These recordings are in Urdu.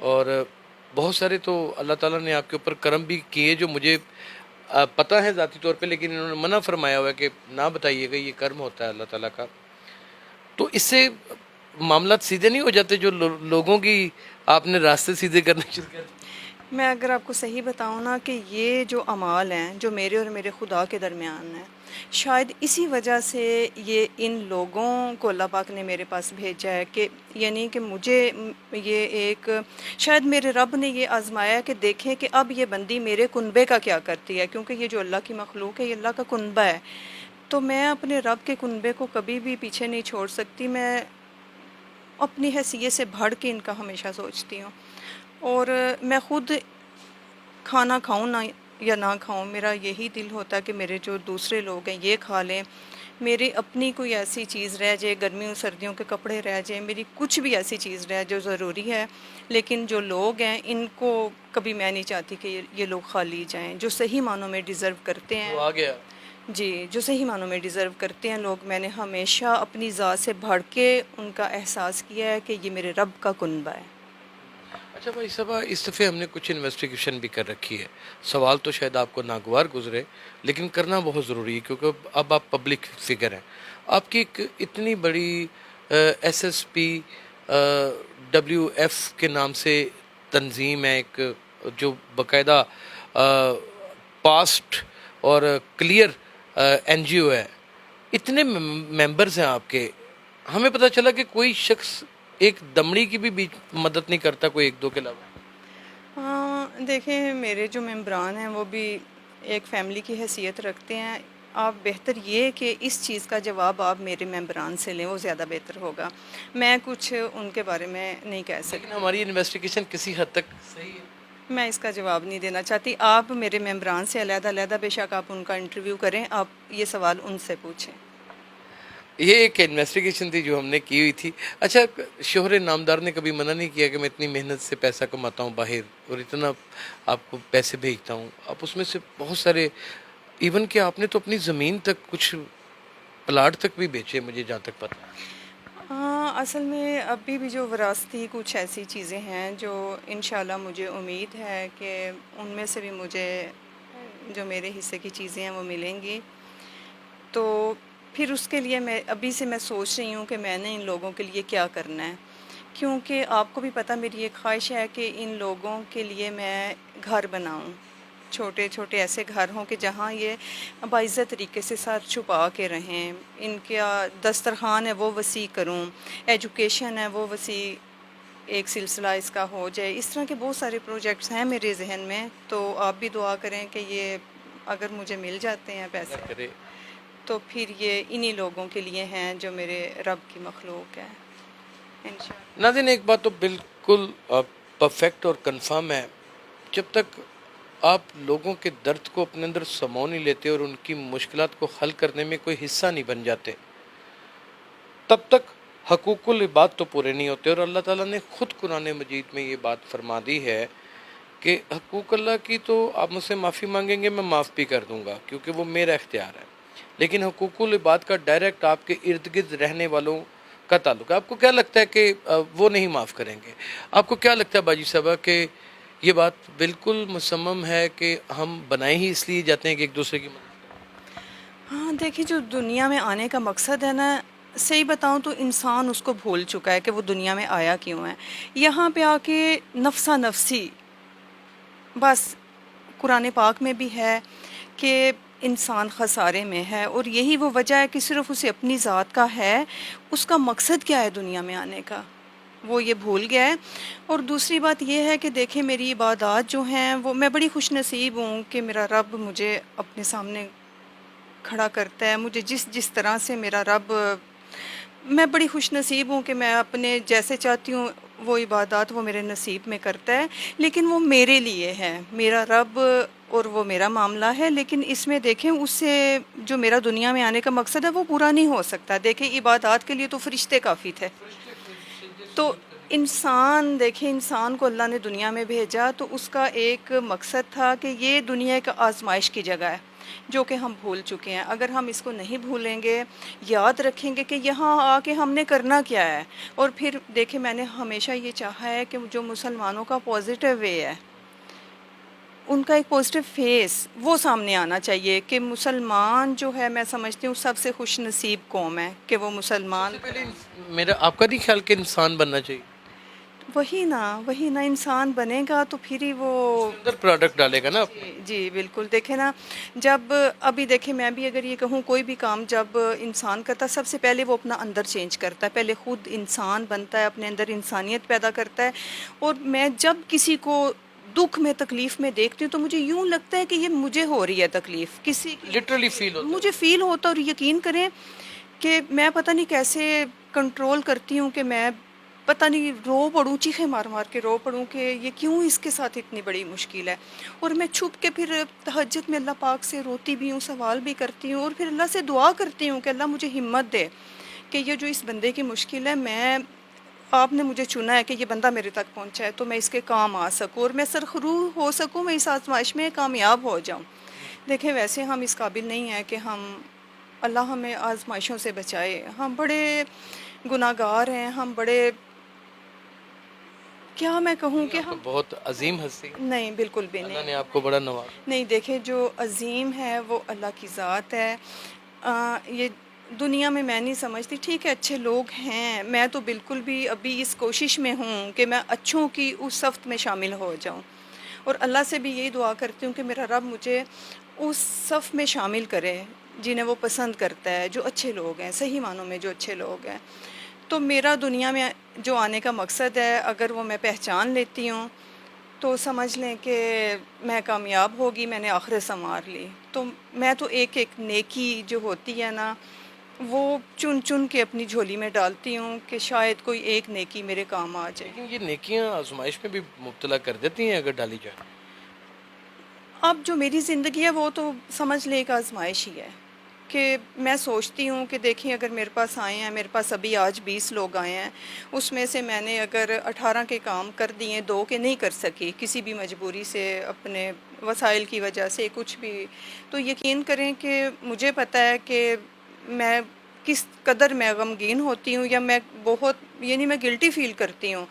اور بہت سارے تو اللہ تعالیٰ نے آپ کے اوپر کرم بھی کیے جو مجھے پتہ ہے ذاتی طور پہ، لیکن انہوں نے منع فرمایا ہوا ہے کہ نہ بتائیے گا، یہ کرم ہوتا ہے اللہ تعالیٰ کا. تو اس سے معاملات سیدھے نہیں ہو جاتے جو لوگوں کی آپ نے راستے سیدھے کرنے شروع کر دیے؟ میں اگر آپ کو صحیح بتاؤں نا کہ یہ جو اعمال ہیں جو میرے اور میرے خدا کے درمیان ہیں، شاید اسی وجہ سے یہ ان لوگوں کو اللہ پاک نے میرے پاس بھیجا ہے کہ یعنی کہ مجھے یہ ایک شاید میرے رب نے یہ آزمایا ہے کہ دیکھیں کہ اب یہ بندی میرے کنبے کا کیا کرتی ہے، کیونکہ یہ جو اللہ کی مخلوق ہے یہ اللہ کا کنبہ ہے. تو میں اپنے رب کے کنبے کو کبھی بھی پیچھے نہیں چھوڑ سکتی. میں اپنی حیثیت سے بڑھ کے ان کا ہمیشہ سوچتی ہوں. اور میں خود کھانا کھاؤں نہ یا نہ کھاؤں، میرا یہی دل ہوتا ہے کہ میرے جو دوسرے لوگ ہیں یہ کھا لیں، میری اپنی کوئی ایسی چیز رہ جائے، گرمیوں سردیوں کے کپڑے رہ جائیں، میری کچھ بھی ایسی چیز رہ جو ضروری ہے، لیکن جو لوگ ہیں ان کو کبھی میں نہیں چاہتی کہ یہ لوگ خالی جائیں، جو صحیح معنوں میں ڈیزرو کرتے ہیں. وہ آ گیا. جی، جو صحیح معنوں میں ڈیزرو کرتے ہیں لوگ. میں نے ہمیشہ اپنی ذات سے بڑھ کے ان کا احساس کیا ہے کہ یہ میرے رب کا کنبہ ہے. اچھا بھائی صاحبہ، اس دفعہ ہم نے کچھ انویسٹیگیشن بھی کر رکھی ہے. سوال تو شاید آپ کو ناگوار گزرے، لیکن کرنا بہت ضروری ہے کیونکہ اب آپ پبلک فگر ہیں. آپ کی ایک اتنی بڑی S S P W F کے نام سے تنظیم ہے، ایک جو باقاعدہ پاسٹ اور کلیئر این جی او ہے. اتنے ممبرز ہیں آپ کے، ہمیں پتہ چلا کہ کوئی شخص ایک دمڑی کی بھی مدد نہیں کرتا کوئی ایک دو کے علاوہ. ہاں دیکھیں، میرے جو ممبران ہیں وہ بھی ایک فیملی کی حیثیت رکھتے ہیں. آپ بہتر یہ کہ اس چیز کا جواب آپ میرے ممبران سے لیں، وہ زیادہ بہتر ہوگا. میں کچھ ان کے بارے میں نہیں کہہ سکتی. لیکن ہماری انویسٹیگیشن کسی حد تک صحیح ہے. میں اس کا جواب نہیں دینا چاہتی. آپ میرے ممبران سے علیحدہ علیحدہ بے شک آپ ان کا انٹرویو کریں، آپ یہ سوال ان سے پوچھیں. یہ ایک انویسٹیگیشن تھی جو ہم نے کی ہوئی تھی. اچھا، شوہر نامدار نے کبھی منع نہیں کیا کہ میں اتنی محنت سے پیسہ کماتا ہوں باہر اور اتنا آپ کو پیسے بھیجتا ہوں، آپ اس میں سے بہت سارے، ایون کہ آپ نے تو اپنی زمین تک، کچھ پلاٹ تک بھی بیچے مجھے جہاں تک پتہ ہے. ہاں، اصل میں ابھی بھی جو وراثتی کچھ ایسی چیزیں ہیں جو انشاءاللہ مجھے امید ہے کہ ان میں سے بھی مجھے جو میرے حصے کی چیزیں ہیں وہ ملیں گی. تو پھر اس کے لیے میں ابھی سے میں سوچ رہی ہوں کہ میں نے ان لوگوں کے لیے کیا کرنا ہے، کیونکہ آپ کو بھی پتہ میری ایک خواہش ہے کہ ان لوگوں کے لیے میں گھر بناؤں، چھوٹے چھوٹے ایسے گھر ہوں کہ جہاں یہ باعزت طریقے سے سر چھپا کے رہیں. ان کا دسترخوان ہے وہ وسیع کروں، ایجوکیشن ہے وہ وسیع ایک سلسلہ اس کا ہو جائے. اس طرح کے بہت سارے پروجیکٹس ہیں میرے ذہن میں. تو آپ بھی دعا کریں کہ یہ اگر مجھے مل جاتے ہیں پیسے کرے. تو پھر یہ انہی لوگوں کے لیے ہیں جو میرے رب کی مخلوق ہے انشاءاللہ. ناظرین، ایک بات تو بالکل پرفیکٹ اور کنفرم ہے، جب تک آپ لوگوں کے درد کو اپنے اندر سمو نہیں لیتے اور ان کی مشکلات کو حل کرنے میں کوئی حصہ نہیں بن جاتے، تب تک حقوق العباد تو پورے نہیں ہوتے. اور اللہ تعالیٰ نے خود قرآن مجید میں یہ بات فرما دی ہے کہ حقوق اللہ کی تو آپ مجھ سے معافی مانگیں گے، میں معاف بھی کر دوں گا کیونکہ وہ میرا اختیار ہے. لیکن حقوق العباد کا ڈائریکٹ آپ کے ارد گرد رہنے والوں کا تعلق ہے. آپ کو کیا لگتا ہے کہ وہ نہیں معاف کریں گے؟ آپ کو کیا لگتا ہے باجی صاحبہ کہ یہ بات بالکل مصمم ہے کہ ہم بنائے ہی اس لیے جاتے ہیں کہ ایک دوسرے کی مدد؟ ہاں دیکھیے، جو دنیا میں آنے کا مقصد ہے نا، صحیح بتاؤں تو انسان اس کو بھول چکا ہے کہ وہ دنیا میں آیا کیوں ہے. یہاں پہ آ کے نفسا نفسی بس. قرآن پاک میں بھی ہے کہ انسان خسارے میں ہے، اور یہی وہ وجہ ہے کہ صرف اسے اپنی ذات کا ہے. اس کا مقصد کیا ہے دنیا میں آنے کا، وہ یہ بھول گیا ہے. اور دوسری بات یہ ہے کہ دیکھیں میری عبادات جو ہیں وہ، میں بڑی خوش نصیب ہوں کہ میرا رب مجھے اپنے سامنے کھڑا کرتا ہے. مجھے جس جس طرح سے میرا رب، میں بڑی خوش نصیب ہوں کہ میں اپنے جیسے چاہتی ہوں وہ عبادات وہ میرے نصیب میں کرتا ہے. لیکن وہ میرے لیے ہے، میرا رب اور وہ میرا معاملہ ہے. لیکن اس میں دیکھیں اس سے جو میرا دنیا میں آنے کا مقصد ہے وہ پورا نہیں ہو سکتا. دیکھیں عبادات کے لیے تو فرشتے کافی تھے. تو انسان، دیکھیں انسان کو اللہ نے دنیا میں بھیجا تو اس کا ایک مقصد تھا کہ یہ دنیا ایک آزمائش کی جگہ ہے. جو کہ ہم بھول چکے ہیں. اگر ہم اس کو نہیں بھولیں گے، یاد رکھیں گے کہ یہاں آ کے ہم نے کرنا کیا ہے. اور پھر دیکھیں میں نے ہمیشہ یہ چاہا ہے کہ جو مسلمانوں کا پازیٹیو وے ہے، ان کا ایک پازیٹیو فیس وہ سامنے آنا چاہیے کہ مسلمان جو ہے، میں سمجھتی ہوں سب سے خوش نصیب قوم ہے کہ وہ سب مسلمان. سے پہلے میرا آپ کا نہیں خیال کہ انسان بننا چاہیے، وہی نا انسان بنے گا تو پھر ہی وہ. اس کے اندر پروڈکٹ ڈالے گا نا اپنے. جی جی بالکل. دیکھیں نا، جب ابھی دیکھیں میں بھی اگر یہ کہوں، کوئی بھی کام جب انسان کرتا ہے، سب سے پہلے وہ اپنا اندر چینج کرتا ہے. پہلے خود انسان بنتا ہے، اپنے اندر انسانیت پیدا کرتا ہے. اور میں جب کسی کو دکھ میں، تکلیف میں دیکھتی ہوں تو مجھے یوں لگتا ہے کہ یہ مجھے ہو رہی ہے تکلیف، کسی کی لٹرلی فیل ہوتا مجھے ہے. فیل ہوتا. اور یقین کریں کہ میں پتہ نہیں کیسے کنٹرول کرتی ہوں کہ میں پتہ نہیں رو پڑوں، چیخیں مار مار کے رو پڑوں کہ یہ کیوں اس کے ساتھ اتنی بڑی مشکل ہے. اور میں چھپ کے پھر تہجد میں اللہ پاک سے روتی بھی ہوں، سوال بھی کرتی ہوں، اور پھر اللہ سے دعا کرتی ہوں کہ اللہ مجھے ہمت دے کہ یہ جو اس بندے کی مشکل ہے، آپ نے مجھے چنا ہے کہ یہ بندہ میرے تک پہنچا ہے تو میں اس کے کام آ سکوں اور میں سرخرو ہو سکوں، میں اس آزمائش میں کامیاب ہو جاؤں. دیکھیں ویسے ہم اس قابل نہیں ہیں کہ اللہ ہمیں آزمائشوں سے بچائے. ہم بڑے گناہ گار ہیں، ہم بڑے، کیا میں کہوں کہ آپ تو ہم. بہت عظیم ہستی، نہیں بالکل بھی اللہ نہیں. نے آپ کو بڑا نوازا. نہیں دیکھیں، جو عظیم ہے وہ اللہ کی ذات ہے. یہ دنیا میں نہیں سمجھتی. ٹھیک ہے اچھے لوگ ہیں، میں تو بالکل بھی ابھی اس کوشش میں ہوں کہ میں اچھوں کی اس صف میں شامل ہو جاؤں. اور اللہ سے بھی یہی دعا کرتی ہوں کہ میرا رب مجھے اس صف میں شامل کرے جنہیں وہ پسند کرتا ہے، جو اچھے لوگ ہیں، صحیح معنوں میں جو اچھے لوگ ہیں. تو میرا دنیا میں جو آنے کا مقصد ہے، اگر وہ میں پہچان لیتی ہوں تو سمجھ لیں کہ میں کامیاب ہوگی، میں نے آخرت سنوار لی. تو میں تو ایک ایک نیکی جو ہوتی ہے نا، وہ چن چن کے اپنی جھولی میں ڈالتی ہوں کہ شاید کوئی ایک نیکی میرے کام آ جائے. لیکن یہ نیکیاں آزمائش میں بھی مبتلا کر دیتی ہیں اگر ڈالی جائے. اب جو میری زندگی ہے وہ تو سمجھ لے ایک آزمائش ہی ہے کہ میں سوچتی ہوں کہ دیکھیں اگر میرے پاس آئے ہیں، میرے پاس ابھی آج 20 لوگ آئے ہیں، اس میں سے میں نے اگر 18 کے کام کر دیے، 2 کے نہیں کر سکی کسی بھی مجبوری سے، اپنے وسائل کی وجہ سے، کچھ بھی، تو یقین کریں کہ مجھے پتہ ہے کہ میں کس قدر میں غمگین ہوتی ہوں، یا میں بہت، یعنی میں گلٹی فیل کرتی ہوں.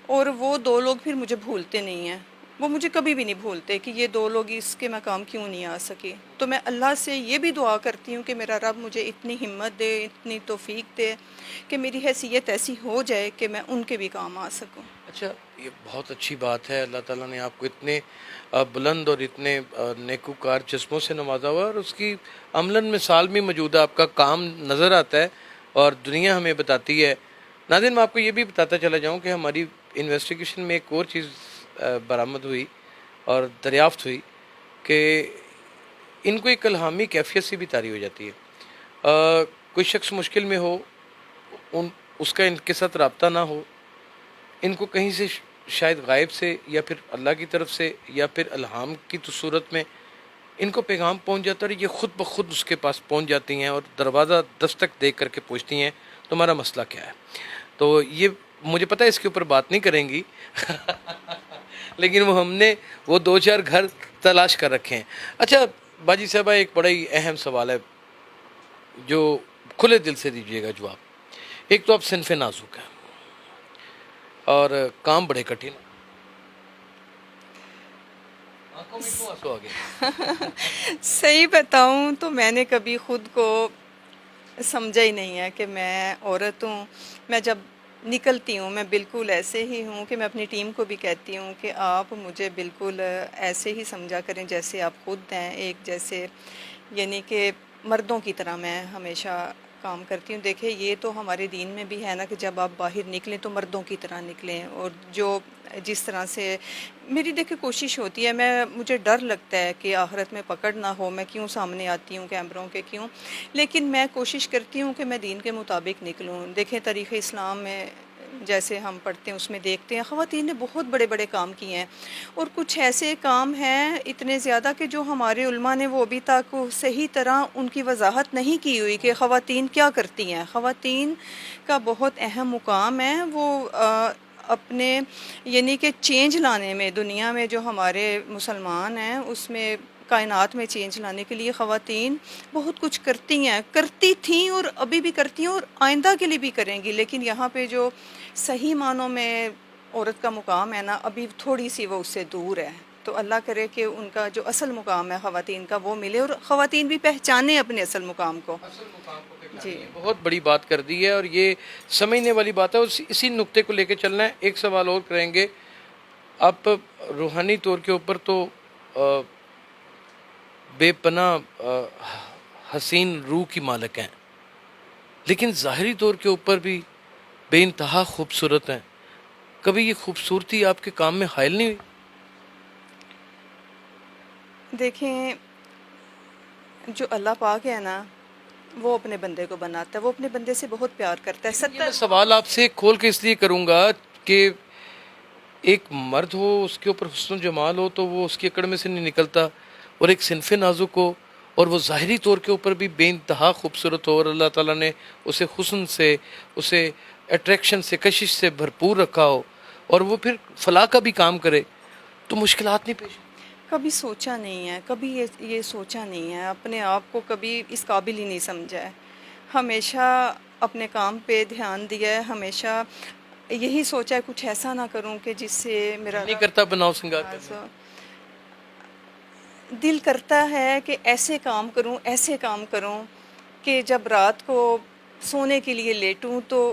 اور وہ 2 لوگ پھر مجھے بھولتے نہیں ہیں، وہ مجھے کبھی بھی نہیں بھولتے کہ یہ 2 لوگ اس کے میں کام کیوں نہیں آ سکی. تو میں اللہ سے یہ بھی دعا کرتی ہوں کہ میرا رب مجھے اتنی ہمت دے، اتنی توفیق دے کہ میری حیثیت ایسی ہو جائے کہ میں ان کے بھی کام آ سکوں. اچھا، یہ بہت اچھی بات ہے. اللہ تعالیٰ نے آپ کو اتنے بلند اور اتنے نیکوکار جسموں سے نوازا ہوا، اور اس کی عملاً مثال بھی موجود ہے. آپ کا کام نظر آتا ہے اور دنیا ہمیں بتاتی ہے. ناظرین، میں آپ کو یہ بھی بتاتا چلا جاؤں کہ ہماری انویسٹیگیشن میں ایک اور چیز برآمد ہوئی اور دریافت ہوئی کہ ان کو ایک الہامی کیفیت سے بھی طاری ہو جاتی ہے. کوئی شخص مشکل میں ہو، اس کا ان کے ساتھ رابطہ نہ ہو، ان کو کہیں سے شاید غائب سے یا پھر اللہ کی طرف سے یا پھر الہام کی صورت میں ان کو پیغام پہنچ جاتا ہے، اور یہ خود بخود اس کے پاس پہنچ جاتی ہیں اور دروازہ دستک دے کر کے پوچھتی ہیں تمہارا مسئلہ کیا ہے. تو یہ مجھے پتہ ہے اس کے اوپر بات نہیں کریں گی لیکن ہم نے وہ 2-4 گھر تلاش کر رکھے ہیں. اچھا باجی صاحبہ، ایک بڑا ہی اہم سوال ہے جو کھلے دل سے دیجیے گا جواب. ایک تو آپ صنف نازک ہیں اور کام بڑے کٹھن. آنکھوں میں کیوں آنسو آ گئے؟ صحیح بتاؤں تو میں نے کبھی خود کو سمجھا ہی نہیں ہے کہ میں عورت ہوں. میں جب نکلتی ہوں میں بالکل ایسے ہی ہوں کہ میں اپنی ٹیم کو بھی کہتی ہوں کہ آپ مجھے بالکل ایسے ہی سمجھا کریں جیسے آپ خود ہیں، ایک جیسے، یعنی کہ مردوں کی طرح میں ہمیشہ کام کرتی ہوں. دیکھیں یہ تو ہمارے دین میں بھی ہے نا کہ جب آپ باہر نکلیں تو مردوں کی طرح نکلیں. اور جو جس طرح سے میری دیکھیں کوشش ہوتی ہے، مجھے ڈر لگتا ہے کہ آخرت میں پکڑ نہ ہو، میں کیوں سامنے آتی ہوں کیمروں کے، کیوں، لیکن میں کوشش کرتی ہوں کہ میں دین کے مطابق نکلوں. دیکھیں تاریخ اسلام میں جیسے ہم پڑھتے ہیں اس میں دیکھتے ہیں خواتین نے بہت بڑے بڑے کام کیے ہیں، اور کچھ ایسے کام ہیں اتنے زیادہ کہ جو ہمارے علماء نے وہ ابھی تک صحیح طرح ان کی وضاحت نہیں کی ہوئی کہ خواتین کیا کرتی ہیں. خواتین کا بہت اہم مقام ہے، وہ اپنے، یعنی کہ چینج لانے میں دنیا میں جو ہمارے مسلمان ہیں اس میں کائنات میں چینج لانے کے لیے خواتین بہت کچھ کرتی ہیں، کرتی تھیں اور ابھی بھی کرتی ہیں اور آئندہ کے لیے بھی کریں گی، لیکن یہاں پہ جو صحیح معنوں میں عورت کا مقام ہے نا، ابھی تھوڑی سی وہ اس سے دور ہے۔ تو اللہ کرے کہ ان کا جو اصل مقام ہے خواتین کا وہ ملے، اور خواتین بھی پہچانیں اپنے اصل مقام کو۔ اصل مقام کو پہچانیں، جی یہ بہت بڑی بات کر دی ہے اور یہ سمجھنے والی بات ہے، اسی نقطے کو لے کے چلنا ہے۔ ایک سوال اور کریں گے، آپ روحانی طور کے اوپر تو بے پناہ حسین روح کی مالک ہیں، لیکن ظاہری طور کے اوپر بھی بے انتہا خوبصورت ہیں۔ کبھی یہ خوبصورتی آپ کے کام میں حائل نہیں ہوئی؟ دیکھیں، جو اللہ پاک ہے نا، وہ اپنے بندے کو بناتا ہے، وہ اپنے بندے سے بہت پیار کرتا ہے۔ یہ میں سوال آپ سے کھول کے اس لیے کروں گا کہ ایک مرد ہو، اس کے اوپر حسن و جمال ہو تو وہ اس کی اکڑ میں سے نہیں نکلتا، اور ایک صنف نازک ہو اور وہ ظاہری طور کے اوپر بھی بے انتہا خوبصورت ہو، اور اللہ تعالیٰ نے اسے حسن سے، اسے اٹریکشن سے، کشش سے بھرپور رکھا ہو، اور وہ پھر فلاح کا بھی کام کرے، تو مشکلات نہیں پیش؟ کبھی سوچا نہیں ہے، کبھی یہ سوچا نہیں ہے، اپنے آپ کو کبھی اس قابل ہی نہیں سمجھا ہے۔ ہمیشہ اپنے کام پہ دھیان دیا ہے، ہمیشہ یہی سوچا ہے کچھ ایسا نہ کروں کہ جس سے میرا نہیں کرتا بناؤ سنگار کرنے؟ دل کرتا ہے کہ ایسے کام کروں کہ جب رات کو سونے کے لیے لیٹوں تو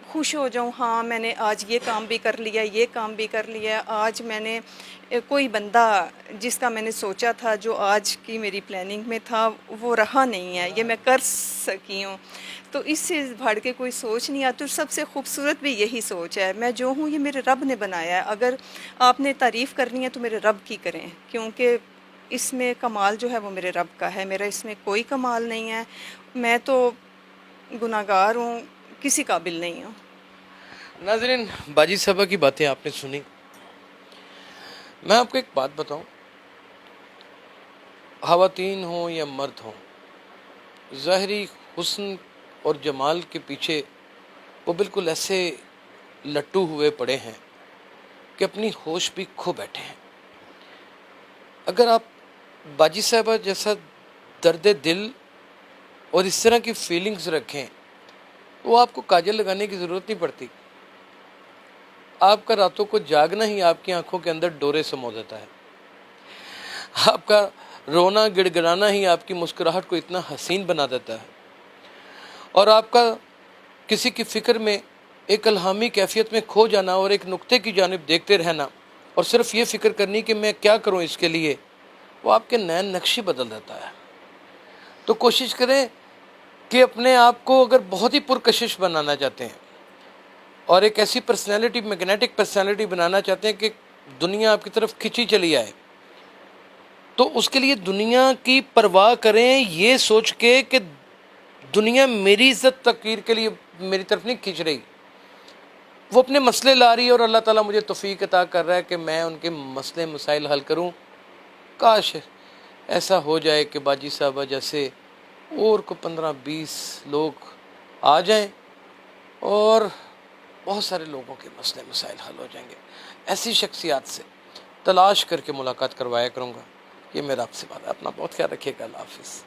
خوش ہو جاؤں، ہاں میں نے آج یہ کام بھی کر لیا، یہ کام بھی کر لیا، آج میں نے کوئی بندہ جس کا میں نے سوچا تھا، جو آج کی میری پلاننگ میں تھا، وہ رہا نہیں ہے، یہ میں کر سکی ہوں۔ تو اس سے بڑھ کے کوئی سوچ نہیں آتی، اور سب سے خوبصورت بھی یہی سوچ ہے، میں جو ہوں یہ میرے رب نے بنایا ہے، اگر آپ نے تعریف کرنی ہے تو میرے رب کی کریں، کیونکہ اس میں کمال جو ہے وہ میرے رب کا ہے، میرا اس میں کوئی کمال نہیں ہے، میں تو گناہگار ہوں، کسی قابل نہیں ہوں۔ ناظرین، باجی صاحبہ کی باتیں آپ نے سنی۔ میں آپ کو ایک بات بتاؤں، خواتین ہوں یا مرد ہوں، ظاہری حسن اور جمال کے پیچھے وہ بالکل ایسے لٹو ہوئے پڑے ہیں کہ اپنی ہوش بھی کھو بیٹھے ہیں۔ اگر آپ باجی صاحبہ جیسا درد دل اور اس طرح کی فیلنگز رکھیں، وہ آپ کو کاجل لگانے کی ضرورت نہیں پڑتی، آپ کا راتوں کو جاگنا ہی آپ کی آنکھوں کے اندر ڈورے سمو دیتا ہے، آپ کا رونا گڑ گڑانا ہی آپ کی مسکراہٹ کو اتنا حسین بنا دیتا ہے، اور آپ کا کسی کی فکر میں ایک الہامی کیفیت میں کھو جانا اور ایک نقطے کی جانب دیکھتے رہنا اور صرف یہ فکر کرنی کہ میں کیا کروں اس کے لیے، وہ آپ کے نین نقشی بدل دیتا ہے۔ تو کوشش کریں کہ اپنے آپ کو اگر بہت ہی پرکشش بنانا چاہتے ہیں اور ایک ایسی پرسنالٹی، میگنیٹک پرسنالٹی بنانا چاہتے ہیں کہ دنیا آپ کی طرف کھینچی چلی آئے، تو اس کے لیے دنیا کی پرواہ کریں یہ سوچ کے کہ دنیا میری عزت تقریر کے لیے میری طرف نہیں کھینچ رہی، وہ اپنے مسئلے لا رہی ہے، اور اللہ تعالیٰ مجھے توفیق عطا کر رہا ہے کہ میں ان کے مسئلے مسائل حل کروں۔ کاش ایسا ہو جائے کہ باجی صاحبہ جیسے اور کو 15-20 لوگ آ جائیں اور بہت سارے لوگوں کے مسئلے مسائل حل ہو جائیں گے۔ ایسی شخصیات سے تلاش کر کے ملاقات کروایا کروں گا۔ یہ میرا آپ سے بات ہے۔ اپنا بہت خیال رکھیے گا۔ اللہ حافظ۔